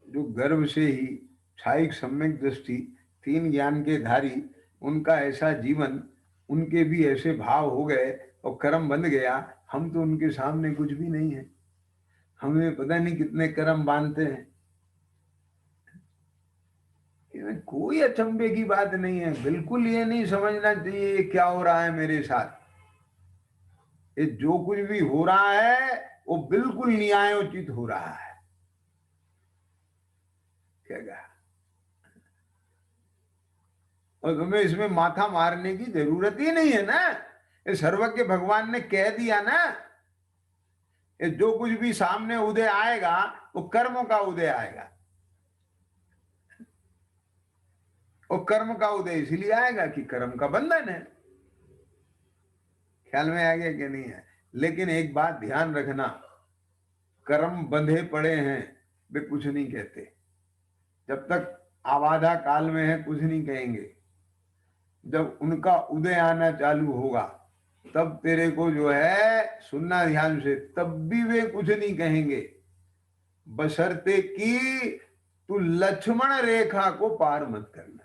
जो गर्भ से ही क्षायिक सम्यक दृष्टि, तीन ज्ञान के धारी, उनका ऐसा जीवन, उनके भी ऐसे भाव हो गए और कर्म बंध गया। हम तो उनके सामने कुछ भी नहीं है, हमें पता नहीं कितने कर्म बांधते हैं। कोई अचंभे की बात नहीं है, बिल्कुल ये नहीं समझना चाहिए क्या हो रहा है मेरे साथ। ये जो कुछ भी हो रहा है वो बिल्कुल न्यायोचित हो रहा है। क्या कहा? और तुम्हें इसमें माथा मारने की जरूरत ही नहीं है ना, ये सर्वज्ञ भगवान ने कह दिया ना, ये जो कुछ भी सामने उदय आएगा वो कर्मों का उदय आएगा। और कर्म का उदय इसलिए आएगा कि कर्म का बंधन है। ख्याल में आ गया कि नहीं है? लेकिन एक बात ध्यान रखना, कर्म बंधे पड़े हैं वे कुछ नहीं कहते। जब तक आवाधा काल में है कुछ नहीं कहेंगे। जब उनका उदय आना चालू होगा तब तेरे को जो है सुनना ध्यान से, तब भी वे कुछ नहीं कहेंगे, बशर्ते कि तू लक्ष्मण रेखा को पार मत करना।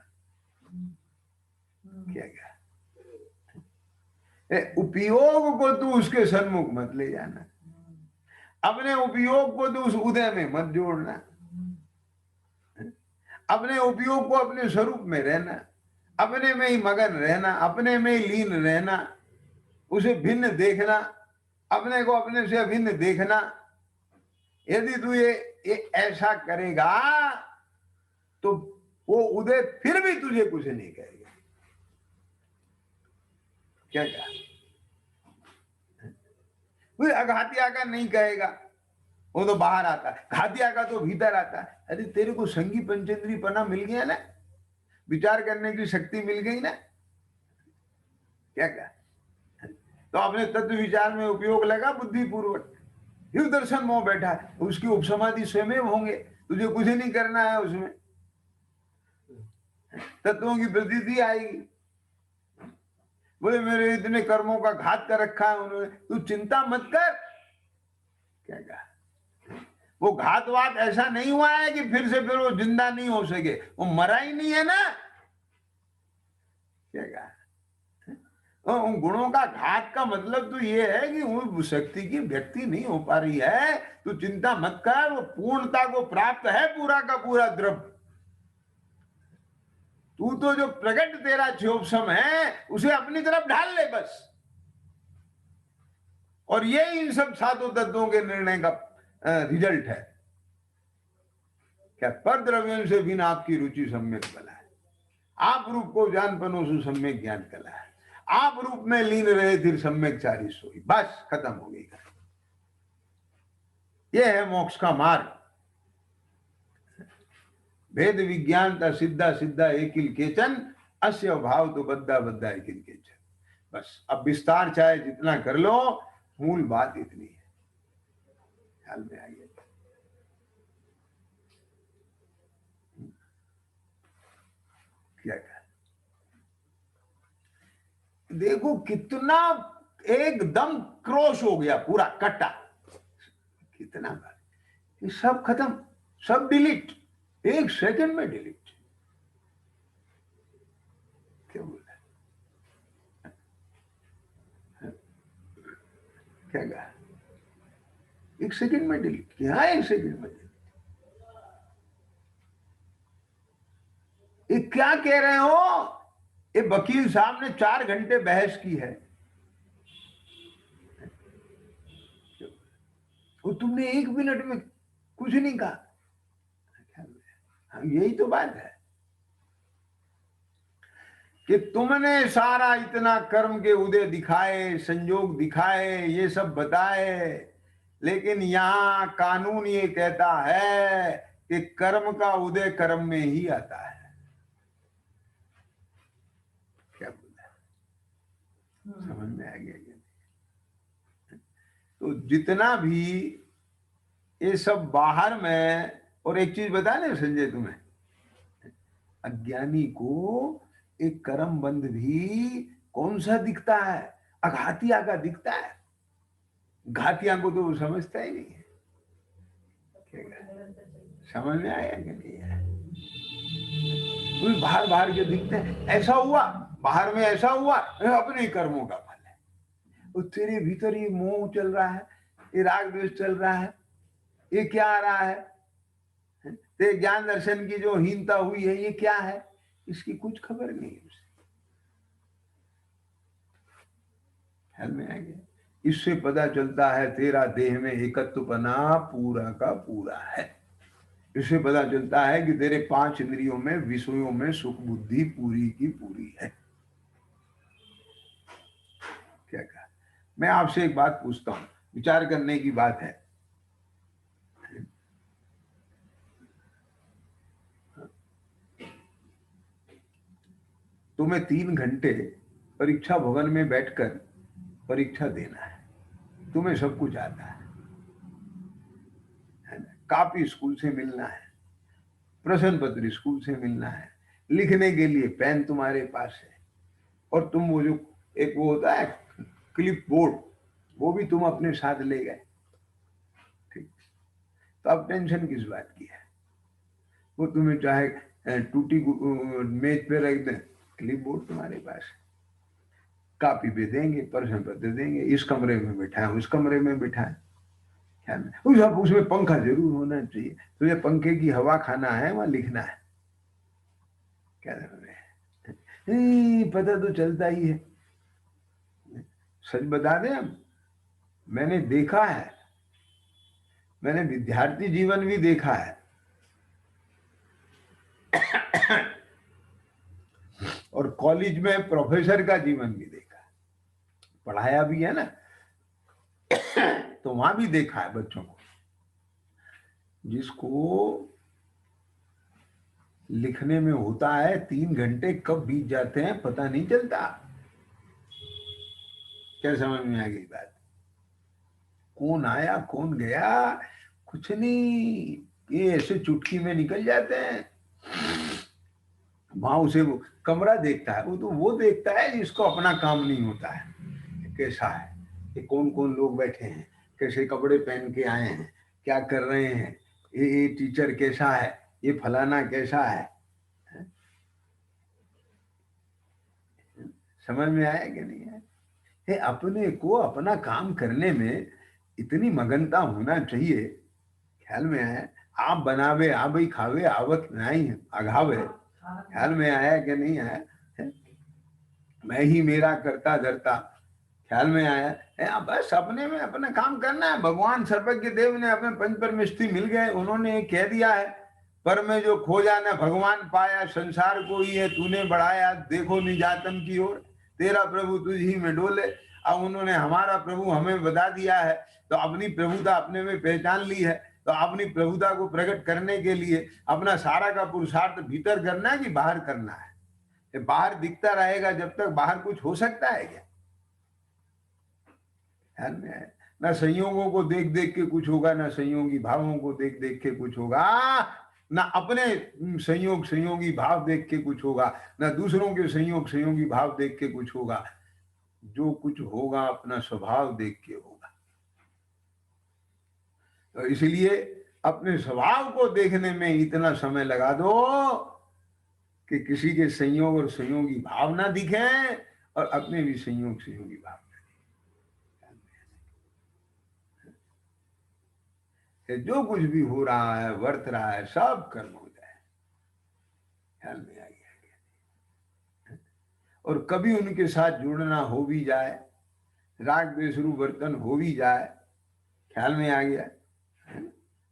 क्या क्या उपयोग को तू उसके सन्मुख मत ले जाना, अपने उपयोग को तू उस उदय में मत जोड़ना, अपने उपयोग को अपने स्वरूप में रहना, अपने में ही मगन रहना, अपने में ही लीन रहना, उसे भिन्न देखना, अपने को अपने से अभिन्न देखना। यदि तू ये ऐसा करेगा तो वो उदय फिर भी तुझे कुछ नहीं कहेगा। क्या कहा? कोई अघातिया का नहीं कहेगा, वो तो बाहर आता है, घातिया का तो भीतर आता है। अरे तेरे को संगी पंचेंद्री पना मिल गया ना, विचार करने की शक्ति मिल गई ना। क्या कहा? तो अपने तत्व विचार में उपयोग लगा बुद्धिपूर्वक, युग दर्शन मोह बैठा है, उसकी उपसमाधि स्वयं होंगे, तुझे कुछ नहीं करना है, उसमें तत्वों की प्रतीति आएगी। बोले मेरे इतने कर्मों का घात कर रखा है उन्होंने, तू चिंता मत कर। क्या कहा? वो घातवात ऐसा नहीं हुआ है कि फिर से फिर वो जिंदा नहीं हो सके, वो मरा ही नहीं है ना। क्या कहा? उन गुणों का घात का मतलब तो ये है कि वो शक्ति की व्यक्ति नहीं हो पा रही है, तू चिंता मत कर, वो पूर्णता को प्राप्त है पूरा का पूरा द्रव्य। तू तो जो प्रकट तेरा क्षोभसम है उसे अपनी तरफ ढाल ले बस। और ये इन सब सातों तत्वों के निर्णय का रिजल्ट है। क्या? पर द्रव्यों से बिना आपकी रुचि सम्यक कला है, आप रूप को जान पनो सु सम्यक ज्ञान कला है, आप रूप में लीन रहे फिर सम्यक चारी सोई, बस खत्म हो गई। ये है मोक्ष का मार्ग। भेद विज्ञानता सिद्धा सिद्धा एकिल केचन, अस्य भाव तो बद्धा बद्धा एकिल केचन। बस अब विस्तार चाहे जितना कर लो, मूल बात इतनी है। ख्याल में आइए। क्या कहा? देखो कितना एकदम क्रोश हो गया, पूरा कट्टा, कितना बार ये सब खत्म, सब डिलीट, एक सेकंड में डिलीट। क्या बोला? क्या कहा? एक सेकंड में डिलीट किया, एक सेकंड में डिलीट। ये क्या कह रहे हो? ये वकील साहब ने 4 घंटे बहस की है और तुमने 1 मिनट में कुछ नहीं कहा। यही तो बात है कि तुमने सारा इतना कर्म के उदय दिखाए, संयोग दिखाए, ये सब बताए, लेकिन यहां कानून ये कहता है कि कर्म का उदय कर्म में ही आता है। क्या बोला? समझ में आ गया? तो जितना भी ये सब बाहर में, और एक चीज बता दें संजय तुम्हें, अज्ञानी को एक कर्म बंध भी कौन सा दिखता है? अघातिया का दिखता है। घातिया को तो वो समझता ही नहीं है। समझ में आया कि नहीं है? बाहर बाहर के दिखते हैं, ऐसा हुआ बाहर में, ऐसा हुआ, अपने कर्मों का फल है। और तेरे भीतर ये मोह चल रहा है, ये राग द्वेष चल रहा है, ये क्या आ रहा है? तेरे ज्ञान दर्शन की जो हीनता हुई है, ये क्या है? इसकी कुछ खबर नहीं है उसे। ख्याल में आ गया? इससे पता चलता है तेरा देह में एकत्वपना पूरा का पूरा है। इससे पता चलता है कि तेरे 5 इंद्रियों में, विषयों में सुख बुद्धि पूरी की पूरी है। क्या कहा? मैं आपसे एक बात पूछता हूं, विचार करने की बात है। तुम्हें 3 घंटे परीक्षा भवन में बैठकर परीक्षा देना है, तुम्हें सब कुछ आता है ना? कॉपी स्कूल से मिलना है, प्रश्न पत्र स्कूल से मिलना है, लिखने के लिए पेन तुम्हारे पास है, और तुम वो जो एक वो होता है क्लिप बोर्ड, वो भी तुम अपने साथ ले गए। ठीक, तो अब टेंशन किस बात की है? वो तुम्हें चाहे टूटी मेज पे रख दें, क्लिप बोर्ड तुम्हारे पास है, कॉपी पे देंगे, प्रश्न पत्र देंगे, इस कमरे में बिठाएं, उस कमरे में बिठाएं, उसमें पंखा जरूर होना चाहिए, तुझे पंखे की हवा खाना है, वहां लिखना है। क्या पता तो चलता ही है। सच बता दें, मैंने देखा है, मैंने विद्यार्थी जीवन भी देखा है और कॉलेज में प्रोफेसर का जीवन भी देखा है, पढ़ाया भी है ना, तो वहां भी देखा है बच्चों को, जिसको लिखने में होता है 3 घंटे कब बीत जाते हैं पता नहीं चलता। क्या समझ में आ गई बात? कौन आया कौन गया कुछ नहीं, ये ऐसे चुटकी में निकल जाते हैं। वहां उसे वो कमरा देखता है, वो तो वो देखता है जिसको अपना काम नहीं होता है, कैसा है, ये कौन कौन लोग बैठे हैं, कैसे कपड़े पहन के आए हैं, क्या कर रहे हैं, ये टीचर कैसा है, ये फलाना कैसा है। समझ में आया कि नहीं है? ये अपने को अपना काम करने में इतनी मगनता होना चाहिए। ख्याल में आया? आप बनावे आप ही खावे आवत नहीं अघावे। ख्याल में आया कि नहीं आया? मैं ही मेरा करता धरता। ख्याल में आया? बस अपने में अपना काम करना है। भगवान सर्वज्ञ देव ने अपने पंच परमेष्ठी मिल गए, उन्होंने कह दिया है, पर में जो खोजा न भगवान पाया, संसार को ही है तूने बढ़ाया, देखो निजातन की ओर तेरा प्रभु तुझ ही में डोले। अब उन्होंने हमारा प्रभु हमें बता दिया है, तो अपनी प्रभुता अपने में पहचान ली है, तो अपनी प्रभुता को प्रकट करने के लिए अपना सारा का पुरुषार्थ भीतर करना है कि बाहर करना है? बाहर दिखता रहेगा जब तक, बाहर कुछ हो सकता है क्या? ध्यान में आए? ना संयोगों को देख देख के कुछ होगा, ना संयोगी भावों को देख देख के कुछ होगा, ना अपने संयोग संयोगी भाव देख के कुछ होगा, ना दूसरों के संयोग संयोगी भाव देख के कुछ होगा। जो कुछ होगा अपना स्वभाव देख के होगा। तो इसलिए अपने स्वभाव को देखने में इतना समय लगा दो कि किसी के संयोग और संयोगी भाव ना दिखे और अपने भी संयोग संयोगी भाव ना दिखे। जो कुछ भी हो रहा है वर्त रहा है सब कर्म हो जाए। ख्याल में आ गया? और कभी उनके साथ जुड़ना हो भी जाए, राग द्वेष रूप वर्तन हो भी जाए, ख्याल में आ गया?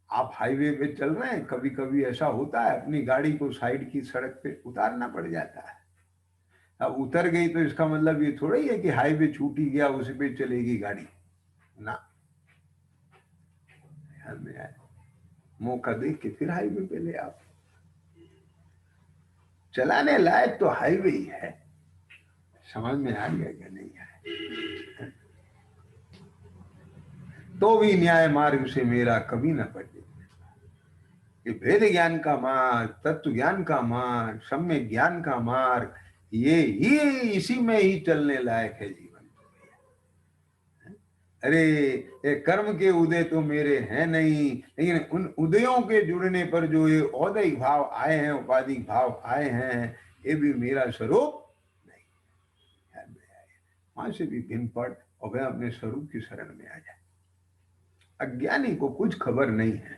आप हाईवे पे चल रहे हैं, कभी कभी ऐसा होता है अपनी गाड़ी को साइड की सड़क पे उतारना पड़ जाता है। अब उतर गई तो इसका मतलब ये थोड़ा ही है कि हाईवे छूट ही गया उस पे चलेगी गाड़ी ना। ख्याल में आए? मौका देख के फिर हाईवे पे ले आओ। चलाने लायक तो हाईवे ही है। समझ में आ गया क्या नहीं है? तो भी न्याय मार्ग से मेरा कभी ना पटे। ये भेद ज्ञान का मार्ग, तत्व ज्ञान का मार्ग, सम्यक ज्ञान का मार्ग, ये ही इसी में ही चलने लायक है जीवन। अरे ये कर्म के उदय तो मेरे हैं नहीं, लेकिन उन उदयों के जुड़ने पर जो ये औदैहिक भाव आए हैं, उपाधिक भाव आए हैं, ये भी मेरा स्वरूप नहीं। वहां से भी भिन्न पड़ और वह अपने स्वरूप की शरण में आ जाए। अज्ञानी को कुछ खबर नहीं है।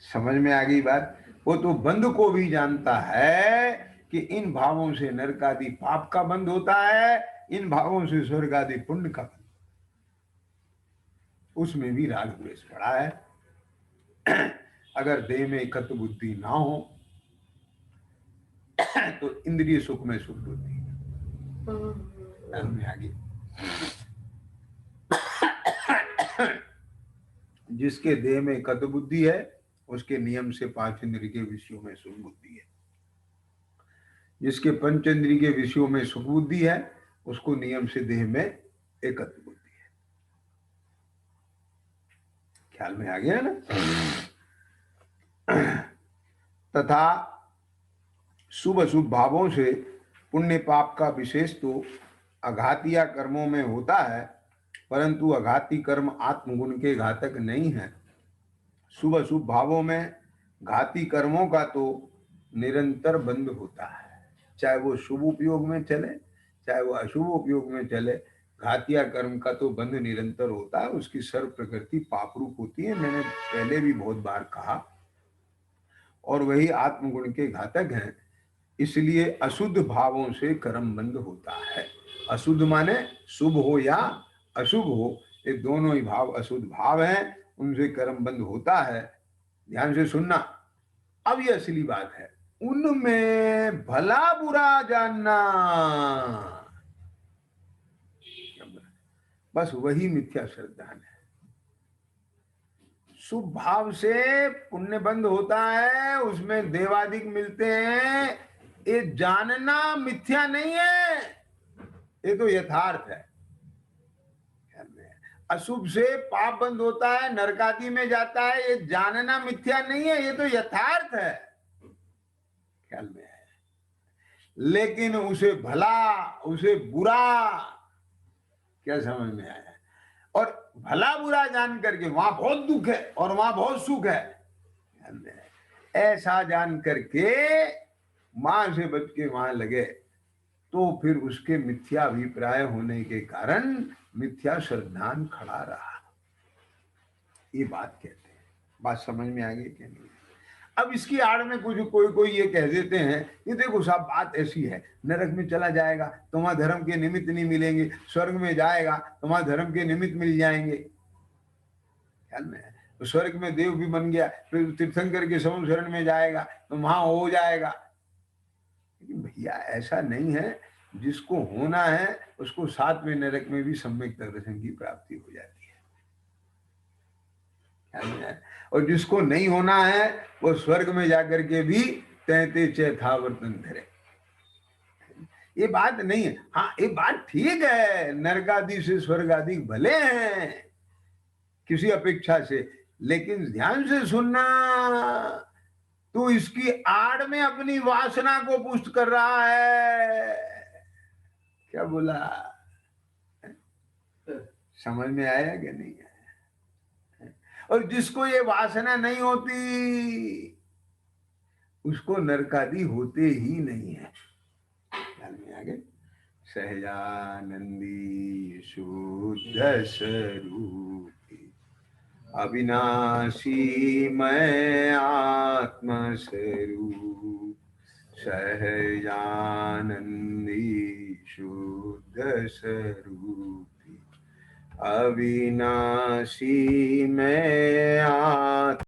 समझ में आ गई बात? वो तो बंध को भी जानता है कि इन भावों से नरक आदि पाप का बंध होता है, इन भावों से स्वर्ग आदि पुण्य का बंध। उसमें भी राग द्वेष पड़ा है। अगर देह में एकत्व बुद्धि ना हो तो इंद्रिय सुख में सुख बुद्धि में आ गई। जिसके देह में एकत्व बुद्धि है उसके नियम से 5 इंद्रिय के विषयों में सुख बुद्धि है। जिसके पंचेंद्रिय के विषयों में सुख बुद्धि है, उसको नियम से देह में एकत्व बुद्धि है। ख्याल में आ गया ना। तथा शुभ अशुभ भावों से पुण्य पाप का विशेष तो अघातिया कर्मों में होता है, परंतु अघाती कर्म आत्मगुण के घातक नहीं है। शुभ अशुभ भावों में घाती कर्मों का तो निरंतर बंध होता है, चाहे वो शुभ उपयोग में चले चाहे वो अशुभ उपयोग में चले। घातिया कर्म का तो बंध निरंतर होता है, उसकी सर्व प्रकृति पाप रूप होती है, मैंने पहले भी बहुत बार कहा, और वही आत्मगुण के घातक हैं। इसलिए अशुद्ध भावों से कर्म बंध होता है। अशुद्ध माने शुभ हो या अशुभ हो, ये दोनों ही भाव अशुद्ध भाव हैं, उनसे कर्म बंध होता है। ध्यान से सुनना, अब ये असली बात है, उनमें भला बुरा जानना, बस वही मिथ्या श्रद्धान है। शुभ भाव से पुण्य बंध होता है, उसमें देवादिक मिलते हैं, ये जानना मिथ्या नहीं है, ये तो यथार्थ है। अशुभ से पाप बंद होता है, नरकादि में जाता है, ये जानना मिथ्या नहीं है, ये तो यथार्थ है। ख्याल में है। लेकिन उसे भला उसे बुरा क्या समझ में आया, और भला बुरा जान करके वहां बहुत दुख है और वहां बहुत सुख है, ऐसा जान करके मां से बच के वहां लगे, तो फिर उसके मिथ्या अभिप्राय होने के कारण मिथ्या श्रद्धान खड़ा रहा। ये बात कहते हैं। बात समझ में आ गई कि नहीं? अब इसकी आड़ में कुछ कोई ये कह देते हैं, ये देखो साहब बात ऐसी है, नरक में चला जाएगा तो वहां धर्म के निमित्त नहीं मिलेंगे, स्वर्ग में जाएगा तो वहां धर्म के निमित्त मिल जाएंगे। ख्याल में है। तो स्वर्ग में देव भी बन गया, फिर तीर्थंकर के समूह शरण में जाएगा तो वहां हो जाएगा। लेकिन भैया ऐसा नहीं है, जिसको होना है उसको साथ में नरक में भी सम्यक दर्शन की प्राप्ति हो जाती है, और जिसको नहीं होना है वो स्वर्ग में जाकर के भी तैते चैथावर्तन धरे। ये बात नहीं है। हाँ, ये बात ठीक है, नरकादि से स्वर्ग आदि भले हैं किसी अपेक्षा से, लेकिन ध्यान से सुनना, तू इसकी आड़ में अपनी वासना को पुष्ट कर रहा है। क्या बोला? समझ में आया कि नहीं आया? और जिसको ये वासना नहीं होती उसको नरकादि होते ही नहीं है। ध्यान में आगे, सहजानंदी शुद्ध स्वरूपी अविनाशी मैं आत्म स्वरूप, सहजानंदी शुद्ध स्वरूपी अविनाशी मैं आत्म